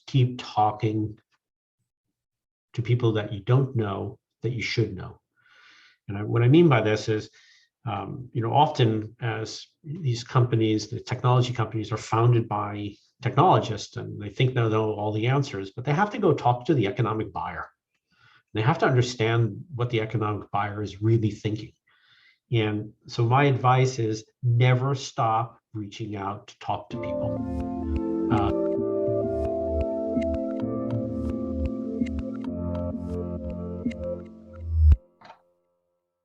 keep talking to people that you don't know that you should know. And what I mean by this is, often as these companies, the technology companies, are founded by technologists, and they think they know all the answers, but they have to go talk to the economic buyer. They have to understand what the economic buyer is really thinking. And so my advice is never stop reaching out to talk to people.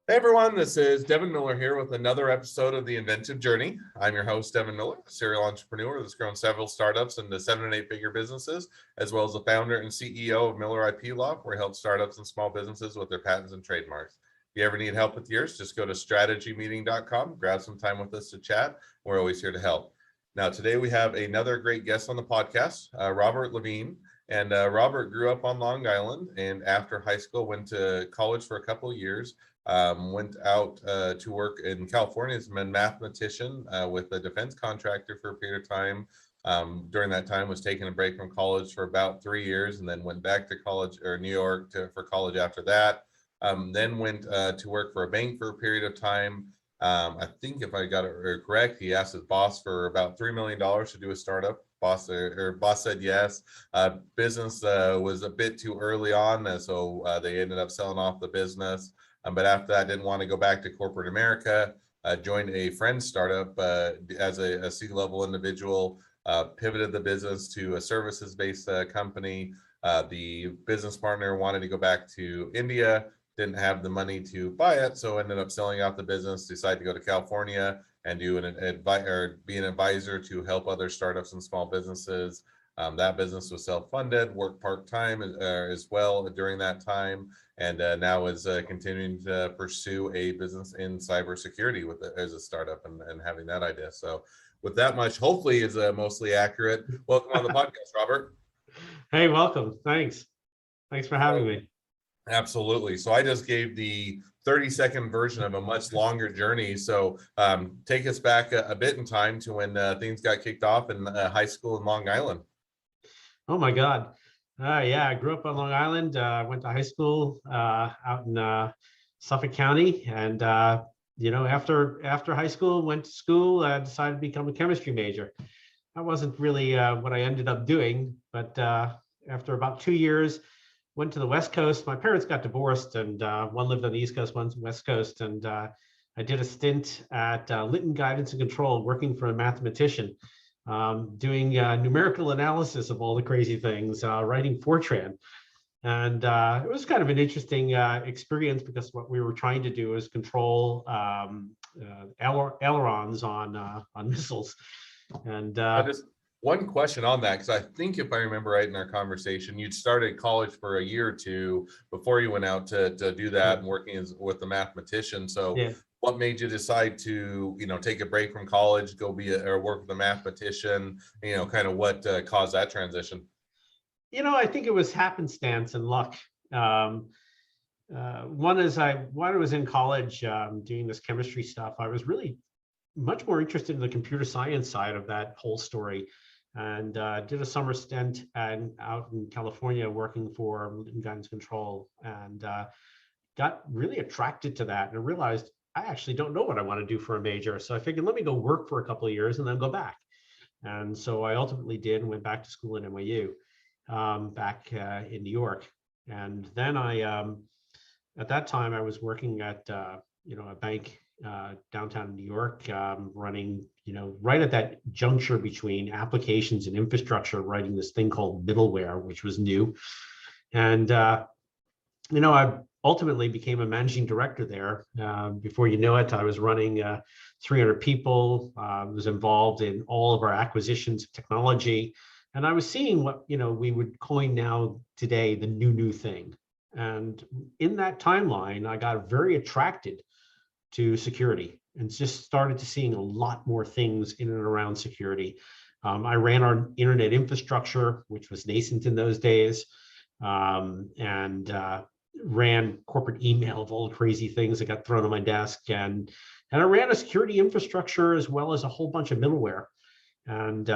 Hey everyone, this is Devin Miller here with another episode of The Inventive Journey. I'm your host, Devin Miller, a serial entrepreneur that's grown several startups into 7- and 8-figure businesses, as well as the founder and CEO of Miller IP Law, where he helps startups and small businesses with their patents and trademarks. If you ever need help with yours, just go to strategymeeting.com, grab some time with us to chat. We're always here to help. Now, today we have another great guest on the podcast, Robert Levine. And Robert grew up on Long Island, and after high school went to college for a couple of years. Went out to work in California as a mathematician with a defense contractor for a period of time. During that time was taking a break from college for about 3 years, and then went back to college or New York for college after that. Then went to work for a bank for a period of time. I think if I got it correct, he asked his boss for about $3 million to do a startup. Boss said yes. Business was a bit too early on, so they ended up selling off the business. But after that, didn't want to go back to corporate America, joined a friend's startup as a C-level individual, pivoted the business to a services-based company. The business partner wanted to go back to India, didn't have the money to buy it, so ended up selling out the business, decided to go to California and be an advisor to help other startups and small businesses. That business was self-funded, worked part-time as well during that time, and now is continuing to pursue a business in cybersecurity as a startup and having that idea. So with that much, hopefully is mostly accurate. Welcome on the podcast, Robert. Hey, welcome. Thanks for having me. Absolutely. So I just gave the 30-second version of a much longer journey. So take us back a bit in time to when things got kicked off in high school in Long Island. Oh my God. Yeah, I grew up on Long Island, went to high school out in Suffolk County. And, after high school, went to school, decided to become a chemistry major. That wasn't really what I ended up doing. But after about 2 years, went to the West Coast. My parents got divorced, and one lived on the East Coast, one's on the West Coast. And I did a stint at Litton Guidance and Control, working for a mathematician, doing numerical analysis of all the crazy things, writing Fortran. And it was kind of an interesting experience, because what we were trying to do is control ailerons on missiles. And just one question on that, because I think if I remember right in our conversation, you'd started college for a year or two before you went out to do that and working with the mathematician. So yeah. What made you decide to, take a break from college, go work with a mathematician, kind of what caused that transition? I think it was happenstance and luck. One is when I was in college doing this chemistry stuff, I was really much more interested in the computer science side of that whole story, and did a summer stint out in California working for Levine Guidance Control, and got really attracted to that, and I realized I actually don't know what I want to do for a major. So I figured, let me go work for a couple of years and then go back. And so I ultimately did, and went back to school at NYU, back in New York. And then at that time, I was working at a bank downtown in New York, running, right at that juncture between applications and infrastructure, writing this thing called middleware, which was new. And I ultimately became a managing director there. Before you know it, I was running 300 people, was involved in all of our acquisitions of technology. And I was seeing what, we would coin now today the new thing. And in that timeline, I got very attracted to security and just started to seeing a lot more things in and around security. I ran our internet infrastructure, which was nascent in those days, and ran corporate email of all the crazy things that got thrown on my desk. And I ran a security infrastructure as well as a whole bunch of middleware. And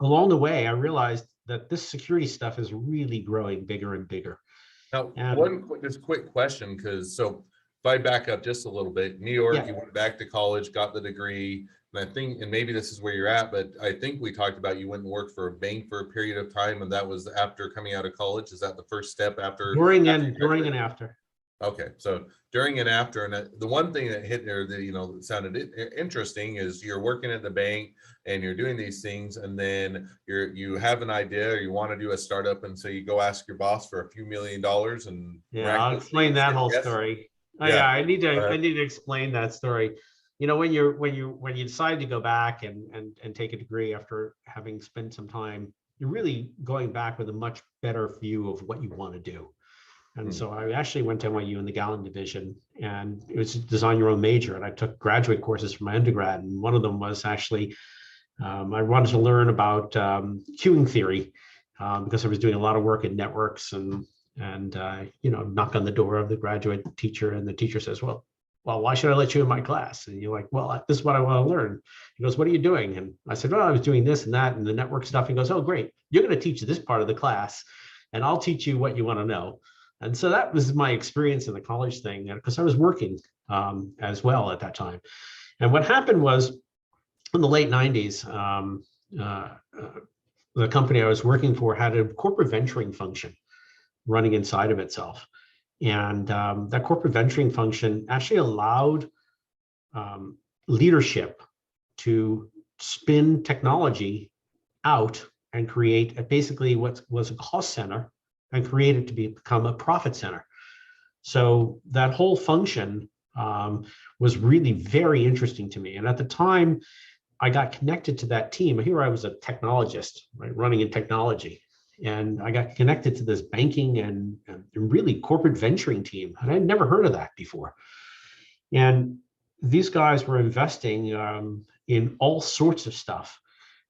along the way, I realized that this security stuff is really growing bigger and bigger. Now, And just quick question, because so if I back up just a little bit, New York, yeah, you went back to college, got the degree, and I think, and maybe this is where you're at, but I think we talked about you went and worked for a bank for a period of time, and that was after coming out of college. Is that the first step during after you and graduated? after. Okay, so during and after, and the one thing that hit there that that sounded interesting is you're working at the bank and you're doing these things, and then you have an idea or you want to do a startup, and so you go ask your boss for a few $1,000,000, and Yeah, I'll miraculously explain you that get whole yes. story. Oh, yeah, Yeah, I need to explain that story. You know, when you decide to go back and take a degree after having spent some time, you're really going back with a much better view of what you want to do. And so I actually went to NYU in the Gallon division, and it was design your own major. And I took graduate courses for my undergrad, and one of them was actually I wanted to learn about queuing theory because I was doing a lot of work in networks and knock on the door of the graduate teacher, and the teacher says, well, why should I let you in my class? And you're like, well, this is what I want to learn. He goes, what are you doing? And I said, well, I was doing this and that and the network stuff. He goes, oh, great. You're going to teach this part of the class, and I'll teach you what you want to know. And so that was my experience in the college thing, because I was working as well at that time. And what happened was in the late 90s, the company I was working for had a corporate venturing function running inside of itself. And that corporate venturing function actually allowed leadership to spin technology out and create basically what was a cost center and create it to become a profit center. So that whole function was really very interesting to me. And at the time, I got connected to that team. Here I was a technologist, right, running in technology. And I got connected to this banking and really corporate venturing team. And I'd never heard of that before. And these guys were investing in all sorts of stuff.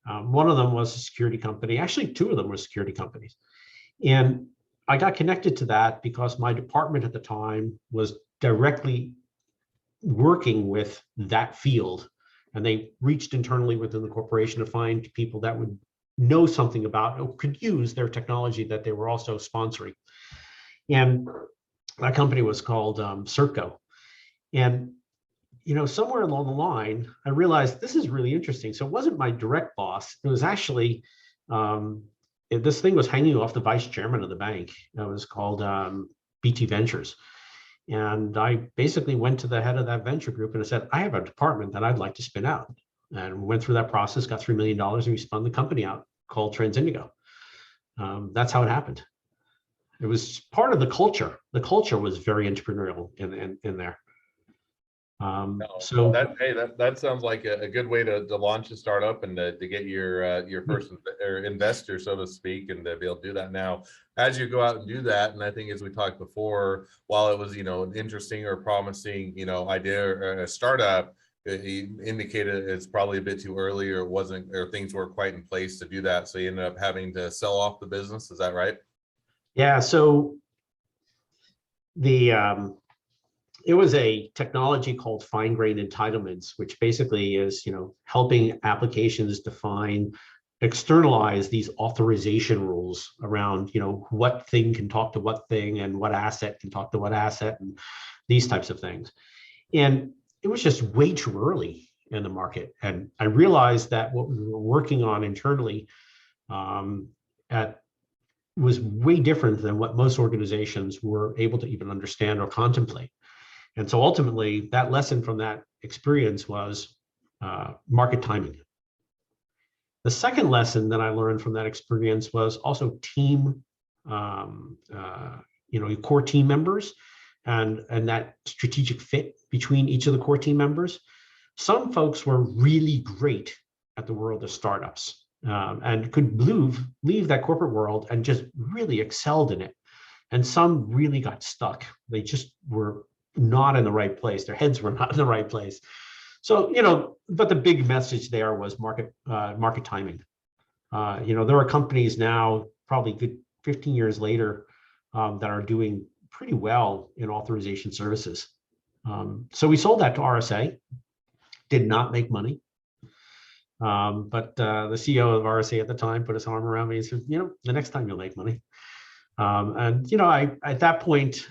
One of them was a security company. Actually, two of them were security companies. And I got connected to that because my department at the time was directly working with that field. And they reached internally within the corporation to find people that would know something about or could use their technology that they were also sponsoring. And that company was called Circo. And somewhere along the line, I realized this is really interesting. So it wasn't my direct boss. It was actually this thing was hanging off the vice chairman of the bank. It was called BT Ventures. And I basically went to the head of that venture group and I said, I have a department that I'd like to spin out. And we went through that process, got $3 million, and we spun the company out called TransIndigo. That's how it happened. It was part of the culture. The culture was very entrepreneurial in there. So that sounds like a good way to launch a startup and to get your first investor, so to speak, and to be able to do that. Now, as you go out and do that, and I think as we talked before, while it was an interesting or promising idea or a startup, he indicated it's probably a bit too early, or it wasn't, or things weren't quite in place to do that. So you ended up having to sell off the business. Is that right? Yeah. So it was a technology called fine-grained entitlements, which basically is, helping applications define, externalize these authorization rules around, what thing can talk to what thing and what asset can talk to what asset and these types of things. And it was just way too early in the market. And I realized that what we were working on internally was way different than what most organizations were able to even understand or contemplate. And so ultimately, that lesson from that experience was market timing. The second lesson that I learned from that experience was also team, core team members and that strategic fit between each of the core team members. Some folks were really great at the world of startups and could leave that corporate world and just really excelled in it. And some really got stuck. They just were not in the right place. Their heads were not in the right place. So, but the big message there was market timing. There are companies now, probably good 15 years later, that are doing pretty well in authorization services. So we sold that to RSA, did not make money. But the CEO of RSA at the time put his arm around me and said, the next time you'll make money. And I at that point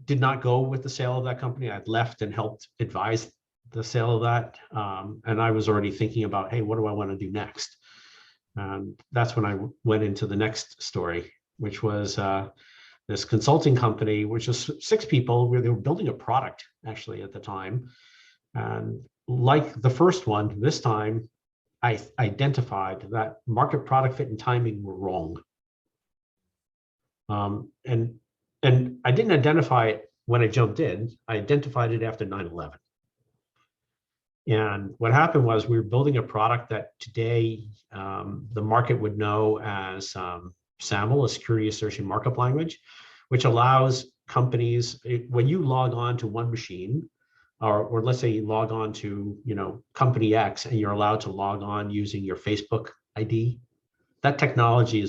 did not go with the sale of that company. I'd left and helped advise the sale of that, and I was already thinking about, hey, what do I want to do next? And that's when I went into the next story, which was this consulting company, which was 6 people, where they were building a product actually at the time. And like the first one, this time I identified that market, product fit, and timing were wrong. And I didn't identify it when I jumped in. I identified it after 9/11. And what happened was we were building a product that today the market would know as SAML, a security assertion markup language, which allows companies, when you log on to one machine, or let's say you log on to company X and you're allowed to log on using your Facebook ID. That technology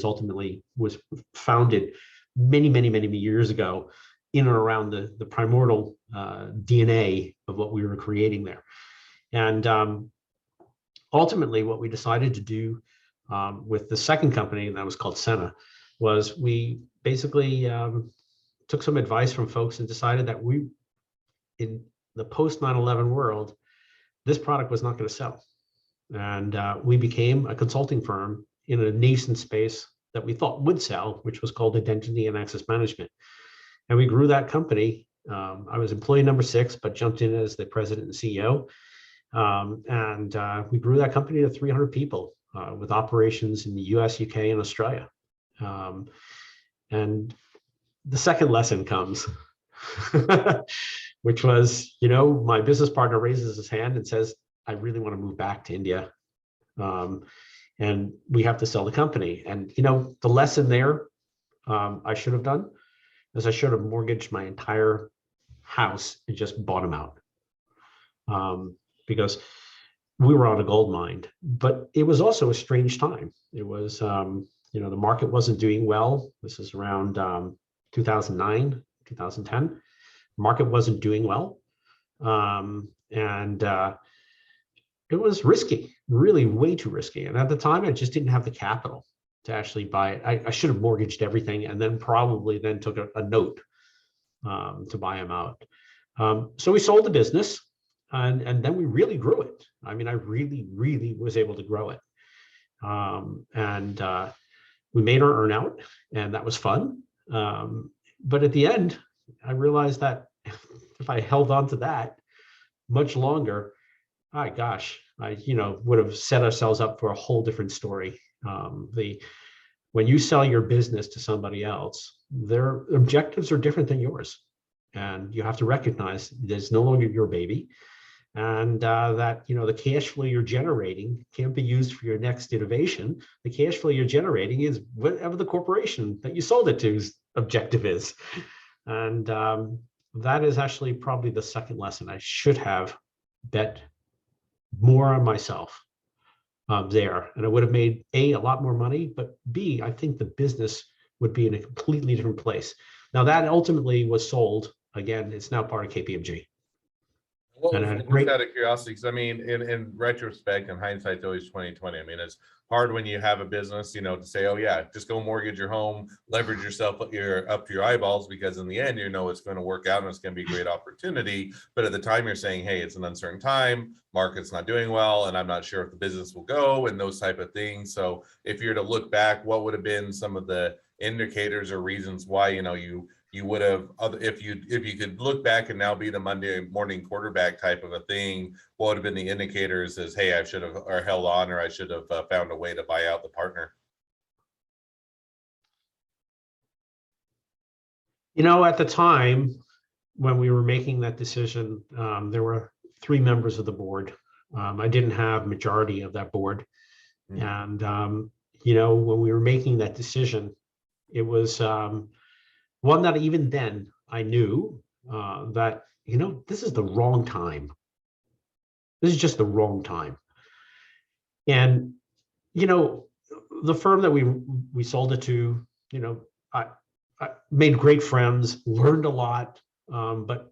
was founded many years ago in and around the primordial DNA of what we were creating there. And ultimately, what we decided to do with the second company, and that was called Senna, was we basically took some advice from folks and decided that in the post 9/11 world, this product was not going to sell. And we became a consulting firm in a nascent space that we thought would sell, which was called identity and access management. And we grew that company. I was employee number 6, but jumped in as the president and CEO. And we grew that company to 300 people with operations in the US, UK, and Australia. And the second lesson comes, which was, my business partner raises his hand and says, I really want to move back to India. And we have to sell the company. And, the lesson there I should have done is I should have mortgaged my entire house and just bought them out. Because we were on a gold mine, but it was also a strange time. It was, the market wasn't doing well. This is around 2009, 2010. Market wasn't doing well. And it was risky, really way too risky. And at the time, I just didn't have the capital to actually buy it. I should have mortgaged everything and then probably took a note to buy them out. So we sold the business. And then we really grew it. I mean, I really was able to grow it. And we made our earnout, and that was fun. But at the end, I realized that if I held on to that much longer, my gosh, I would have set ourselves up for a whole different story. When you sell your business to somebody else, their objectives are different than yours, and you have to recognize that it's no longer your baby. And that the cash flow you're generating can't be used for your next innovation. The cash flow you're generating is whatever the corporation that you sold it to's objective is. And that is actually probably the second lesson. I should have bet more on myself there, and I would have made A lot more money, but B, I think the business would be in a completely different place. Now that ultimately was sold. Again, it's now part of KPMG. Well, just out of curiosity, because I mean, in retrospect and hindsight's always 20/20. I mean, it's hard when you have a business, to say, oh yeah, just go mortgage your home, leverage yourself up to your eyeballs, because in the end, it's going to work out and it's going to be a great opportunity. But at the time, you're saying, hey, it's an uncertain time, market's not doing well, and I'm not sure if the business will go, and those type of things. So if you're to look back, what would have been some of the indicators or reasons why you would have, if you could look back and now be the Monday morning quarterback type of a thing, what would have been the indicators as, hey, I should have or held on, or I should have found a way to buy out the partner? At the time when we were making that decision, there were 3 members of the board. I didn't have majority of that board. And, when we were making that decision, it was one that even then I knew that, this is the wrong time. This is just the wrong time. And, the firm that we sold it to, I made great friends, learned a lot. But,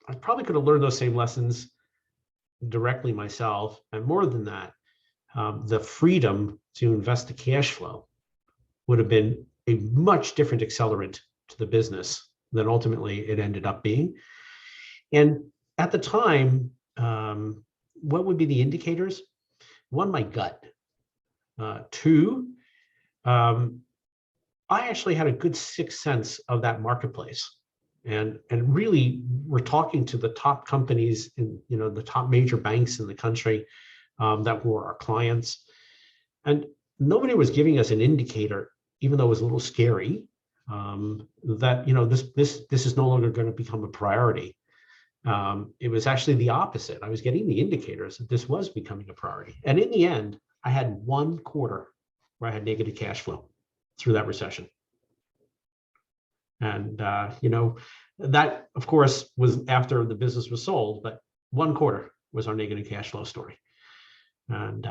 I probably could have learned those same lessons directly myself. And more than that, the freedom to invest the cash flow would have been a much different accelerant to the business than ultimately it ended up being. And at the time, what would be the indicators? One, my gut. Two, I actually had a good sixth sense of that marketplace. And really, we're talking to the top companies in, the top major banks in the country that were our clients. And nobody was giving us an indicator, even though it was a little scary, that, this is no longer going to become a priority. It was actually the opposite. I was getting the indicators that this was becoming a priority. And in the end, I had one quarter where I had negative cash flow through that recession. And, that, of course, was after the business was sold, but one quarter was our negative cash flow story. And,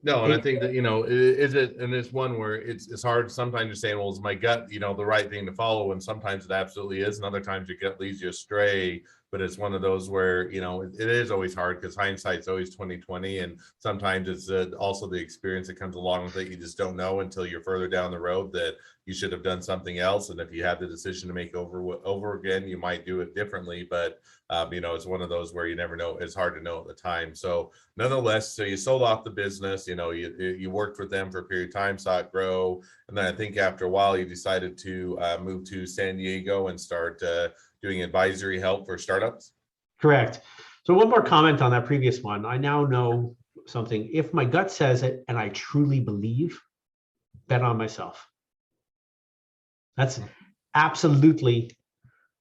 No, and I think that, is it, and it's one where it's hard sometimes to say, well, is my gut, the right thing to follow? And sometimes it absolutely is. And other times your gut leads you astray. But it's one of those where, it is always hard because hindsight's always 20/20. And sometimes it's also the experience that comes along with it. You just don't know until you're further down the road that you should have done something else. And if you have the decision to make over again, you might do it differently. But, it's one of those where you never know. It's hard to know at the time. So nonetheless, so you sold off the business, you worked with them for a period of time, saw it grow. And then I think after a while, you decided to move to San Diego and start doing advisory help for startups. Correct. So one more comment on that previous one. I now know something. If my gut says it and I truly believe, bet on myself. That's absolutely,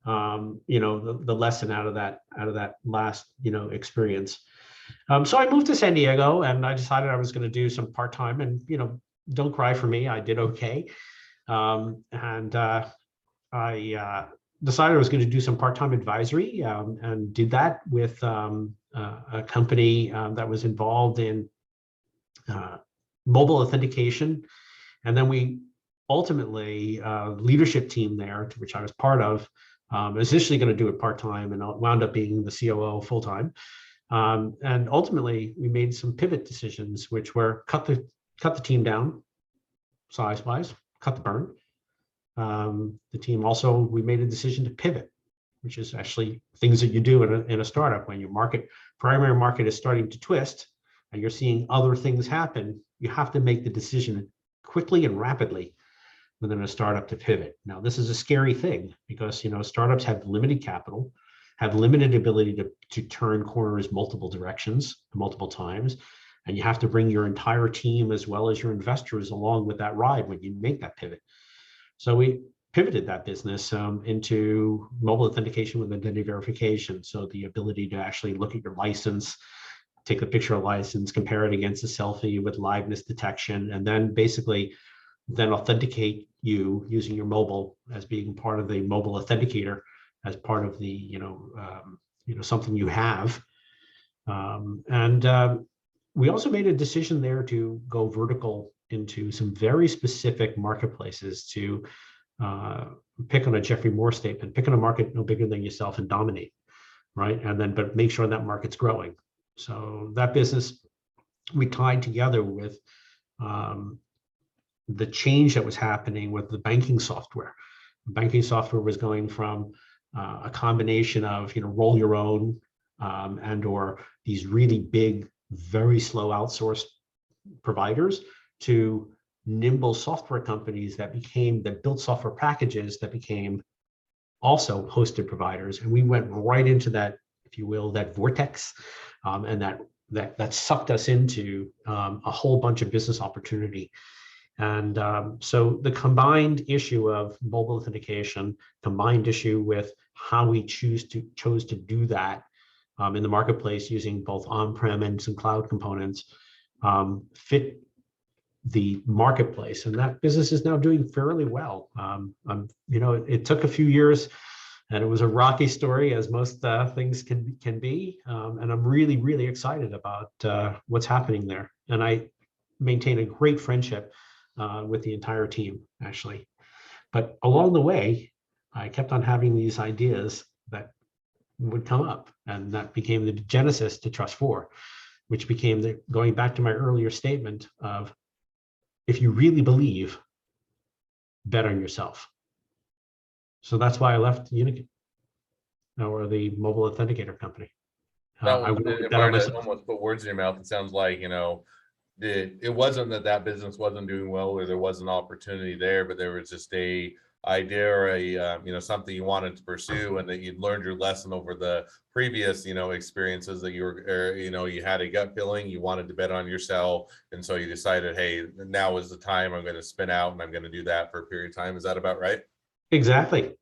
the lesson out of that last, experience. So I moved to San Diego and I decided I was going to do some part-time, and, don't cry for me, I did okay. I decided I was going to do some part-time advisory, and did that with a company that was involved in mobile authentication. And then we ultimately, leadership team there, to which I was part of, was initially going to do it part-time and wound up being the COO full-time. And ultimately, we made some pivot decisions, which were cut the team down size-wise, cut the burn. The team also, we made a decision to pivot, which is actually things that you do in a startup when your primary market is starting to twist and you're seeing other things happen. You have to make the decision quickly and rapidly within a startup to pivot. Now, this is a scary thing because, startups have limited capital, have limited ability to turn corners multiple directions, multiple times. And you have to bring your entire team as well as your investors along with that ride when you make that pivot. So we pivoted that business into mobile authentication with identity verification. So the ability to actually look at your license, take a picture of license, compare it against a selfie with liveness detection, and then basically authenticate you using your mobile as being part of the mobile authenticator, as part of the, something you have. We also made a decision there to go vertical into some very specific marketplaces to pick on a Jeffrey Moore statement, pick on a market no bigger than yourself and dominate, right? And then, but make sure that market's growing. So that business, we tied together with the change that was happening with the banking software. Banking software was going from a combination of, roll your own and or these really big, very slow outsourced providers to nimble software companies that built software packages that became also hosted providers. And we went right into that, if you will, that vortex, and that sucked us into a whole bunch of business opportunity. And so the combined issue of mobile authentication, combined issue with how we chose to do that in the marketplace using both on-prem and some cloud components, fit the marketplace, and that business is now doing fairly well. It took a few years, and it was a rocky story, as most things can be. And I'm really, really excited about what's happening there. And I maintain a great friendship with the entire team, actually. But along the way, I kept on having these ideas that would come up, and that became the genesis to Trust 4. which became going back to my earlier statement of, if you really believe, bet on yourself. So that's why I left Unicode, or the mobile authenticator company. I wanted to if bet I on were to myself. almost put words in your mouth, it sounds like, it wasn't that business wasn't doing well or there was an opportunity there, but there was just a idea or something you wanted to pursue, and that you'd learned your lesson over the previous experiences that you had a gut feeling you wanted to bet on yourself, and so you decided, hey, now is the time, I'm going to spin out and I'm going to do that for a period of time. Is that about right? Exactly.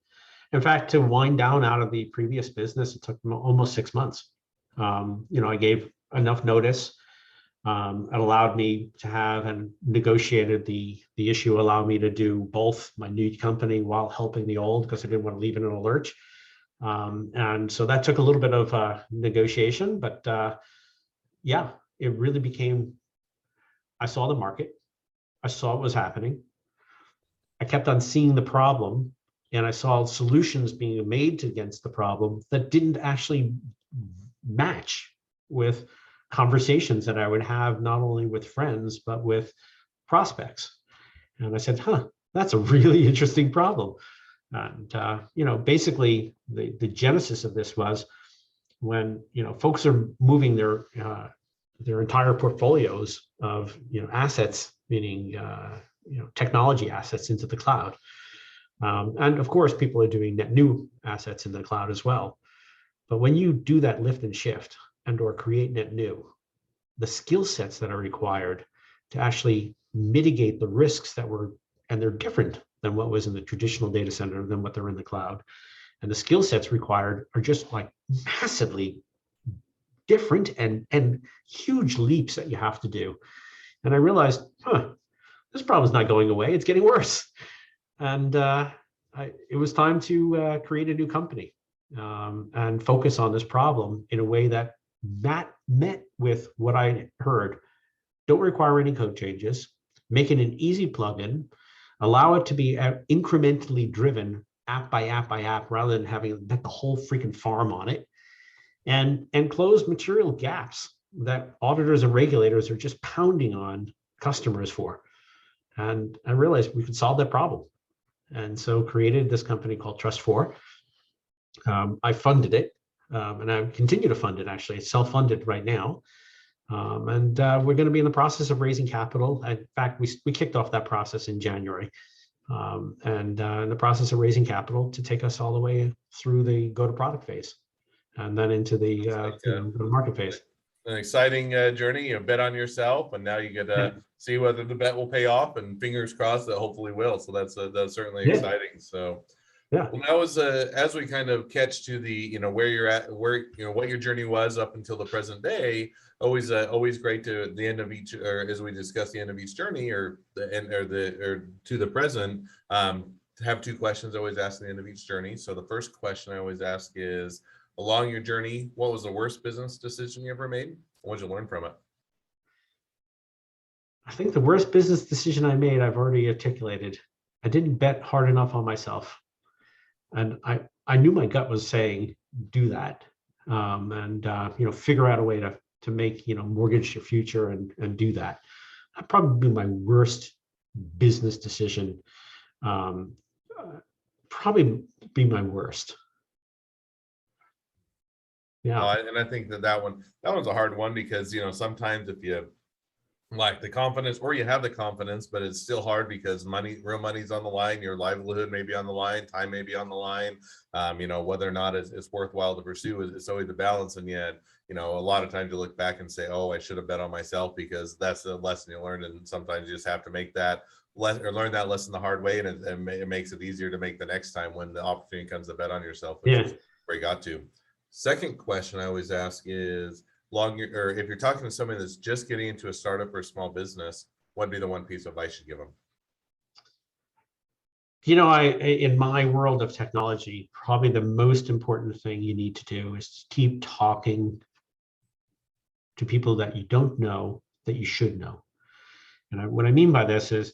In fact, to wind down out of the previous business, it took almost 6 months. I gave enough notice. It allowed me to have, and negotiated the issue, allowed me to do both my new company while helping the old, because I didn't want to leave it in a lurch. And so that took a little bit of negotiation, but yeah, it really became, I saw the market, I saw what was happening. I kept on seeing the problem, and I saw solutions being made against the problem that didn't actually match with conversations that I would have, not only with friends, but with prospects. And I said, that's a really interesting problem. And, basically the genesis of this was when, folks are moving their entire portfolios of, assets, meaning, technology assets, into the cloud. And of course, people are doing net new assets in the cloud as well. But when you do that lift and shift and or create net new, the skill sets that are required to actually mitigate the risks and they're different than what was in the traditional data center than what they're in the cloud. And the skill sets required are just like massively different, and huge leaps that you have to do. And I realized, this problem's not going away, it's getting worse. And it was time to create a new company and focus on this problem in a way that met with what I heard. Don't require any code changes, make it an easy plugin, allow it to be incrementally driven app by app by app, rather than having bet the whole freaking farm on it, and close material gaps that auditors and regulators are just pounding on customers for. And I realized we could solve that problem. And so created this company called Trust4. I funded it, and I continue to fund it. Actually, it's self-funded right now. And we're going to be in the process of raising capital. In fact, we kicked off that process in January, and in the process of raising capital to take us all the way through the go-to-product phase, and then into the go-to-market phase. An exciting journey. You bet on yourself, and now you get to see whether the bet will pay off, and fingers crossed that hopefully will. So that's certainly exciting. So yeah. Well, now as we kind of catch to the where you're at, where what your journey was up until the present day. Always great to the end of each, or as we discuss the end of each journey, or the end, or to the present. To have two questions I always ask at the end of each journey. So the first question I always ask is, along your journey, what was the worst business decision you ever made? What did you learn from it? I think the worst business decision I made, I've already articulated. I didn't bet hard enough on myself. And I knew my gut was saying, do that. And figure out a way to make, mortgage your future and do that. That'd probably be my worst business decision. Probably be my worst. Yeah. And I think that one's a hard one, because sometimes if you lack the confidence, or you have the confidence, but it's still hard because real money's on the line, your livelihood may be on the line, time may be on the line, whether or not it's worthwhile to pursue, it's always the balance. And yet, a lot of times you look back and say, oh, I should have bet on myself, because that's the lesson you learned. And sometimes you just have to make that learn that lesson the hard way, and it makes it easier to make the next time when the opportunity comes to bet on yourself, which is where you got to. Second question I always ask is, or if you're talking to somebody that's just getting into a startup or a small business, what'd be the one piece of advice you'd give them? In my world of technology, probably the most important thing you need to do is keep talking to people that you don't know that you should know. And what I mean by this is,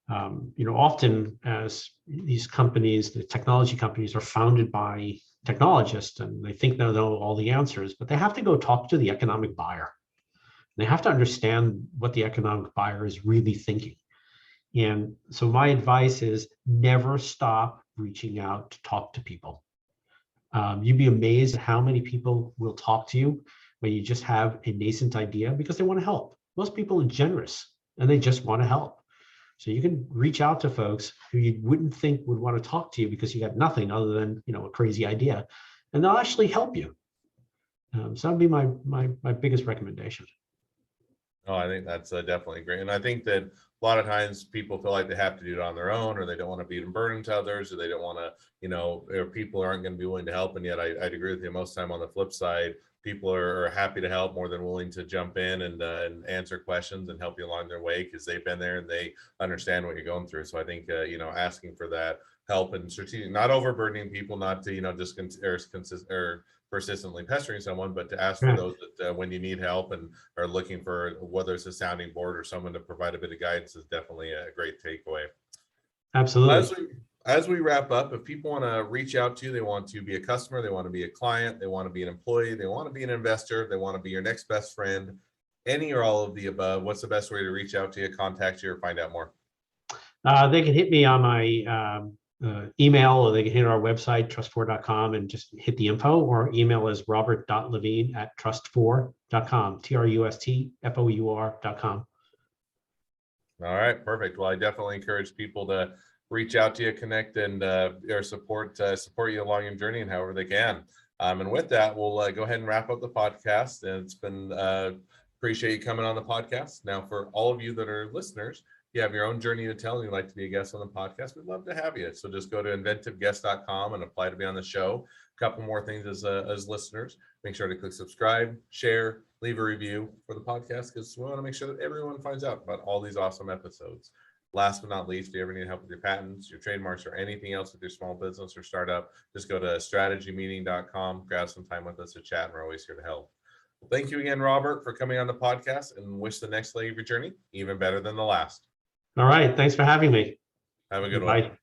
often as these companies, the technology companies, are founded by technologists, and they think they know all the answers, but they have to go talk to the economic buyer. They have to understand what the economic buyer is really thinking. And so my advice is never stop reaching out to talk to people. You'd be amazed at how many people will talk to you when you just have a nascent idea because they want to help. Most people are generous and they just want to help. So you can reach out to folks who you wouldn't think would want to talk to you because you got nothing other than, a crazy idea, and they'll actually help you. So that'd be my biggest recommendation. Oh, I think that's definitely great. And I think that a lot of times people feel like they have to do it on their own, or they don't want to be a burden to others, or they don't want to, or people aren't going to be willing to help. And yet I'd agree with you most time on the flip side, people are happy to help, more than willing to jump in and answer questions and help you along their way because they've been there and they understand what you're going through. So I think, asking for that help and strategic, not overburdening people, not to, just persistently pestering someone, but to ask for those that when you need help and are looking for whether it's a sounding board or someone to provide a bit of guidance is definitely a great takeaway. Absolutely. As we wrap up, if people want to reach out to you, they want to be a customer, they want to be a client, they want to be an employee, they want to be an investor, they want to be your next best friend, any or all of the above, what's the best way to reach out to you, contact you, or find out more? They can hit me on my email, or they can hit our website, trust4.com, and just hit the info, or email is robert.levine@trust4.com, trustfour.com. All right, perfect. Well, I definitely encourage people to reach out to you, connect, and or support you along your journey and however they can. And with that, we'll go ahead and wrap up the podcast. And it's been appreciate you coming on the podcast. Now, for all of you that are listeners, if you have your own journey to tell and you'd like to be a guest on the podcast, we'd love to have you. So just go to inventiveguest.com and apply to be on the show. A couple more things as listeners. Make sure to click subscribe, share, leave a review for the podcast, because we want to make sure that everyone finds out about all these awesome episodes. Last but not least, if you ever need help with your patents, your trademarks, or anything else with your small business or startup, just go to strategymeeting.com, grab some time with us to chat, and we're always here to help. Well, thank you again, Robert, for coming on the podcast, and wish the next leg of your journey even better than the last. All right. Thanks for having me. Have a good Bye. one.